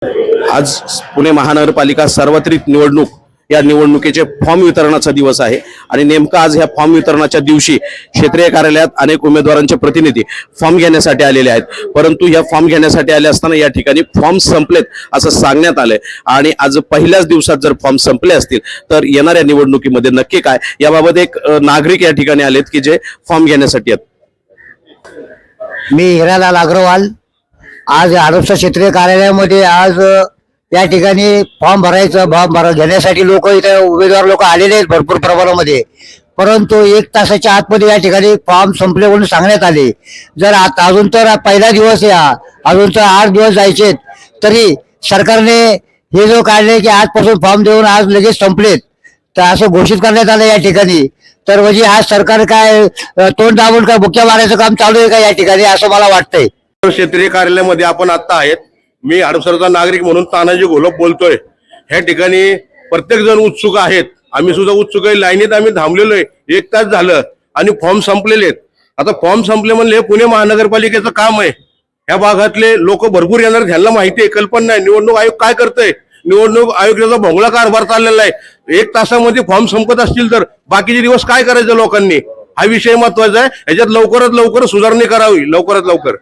आज पुणे महानगरपालिका सार्वत्रिक निवडणूक या निवडणुकीचे फॉर्म वितरणाचा दिवस आहे आणि नेमका आज ह्या फॉर्म वितरणाच्या दिवशी क्षेत्रीय कार्यालयात अनेक उमेदवारांचे प्रतिनिधी फॉर्म घेण्यासाठी आलेले आहेत। परंतु या फॉर्म घेण्यासाठी आले असताना या ठिकाणी फॉर्म संपलेत असं सांगण्यात आलंय आणि आज पहिल्याच दिवसात जर फॉर्म संपले असतील तर येणाऱ्या निवडणुकीमध्ये नक्की काय याबाबत एक नागरिक या ठिकाणी आलेत की जे फॉर्म घेण्यासाठी आहेत। मी हिरालाल अग्रवाल आज हडपसर क्षेत्रीय कार्यालयामध्ये आज या ठिकाणी फॉर्म घेण्यासाठी लोक इथे उमेदवार लोक आलेले आहेत भरपूर प्रमाणामध्ये। परंतु 1 तासाच्या आतमध्ये या ठिकाणी फॉर्म संपले म्हणून सांगण्यात आले। जर अजून तर पहिला दिवस आहे, अजून तर 8 दिवस जायचे तरी सरकारने हे जो काढले की आजपासून फॉर्म देऊन आज लगेच संपलेत तर असं घोषित करण्यात आलं या ठिकाणी। तर म्हणजे आज सरकार काय तोंड दाबून काय बुक्या मारायचं काम चालू आहे का या ठिकाणी असं मला वाटतंय। क्षेत्रीय कार्यालयामध्ये आपण आता आहेत। मी हडपसरचा नागरिक म्हणून तानाजी घोलप बोलतोय। ह्या ठिकाणी प्रत्येक जण उत्सुक आहेत, आम्ही सुद्धा उत्सुक आहे। लाईनीत आम्ही थांबलेलो आहे, 1 तास झालं आणि फॉर्म संपलेले आहेत। आता फॉर्म संपले म्हणले पुणे महानगरपालिकेचं काम आहे, ह्या भागातले लोक भरपूर येणार, त्यांना माहिती आहे, कल्पना नाही निवडणूक आयोग काय करतंय। निवडणूक आयोगाचा भोंगळा कारभार चाललेला आहे। 1 तासामध्ये फॉर्म संपत असतील तर बाकीचे दिवस काय करायचं लोकांनी, हा विषय महत्वाचा आहे। ह्याच्यात लवकरात लवकर सुधारणा करावी, लवकरात लवकर।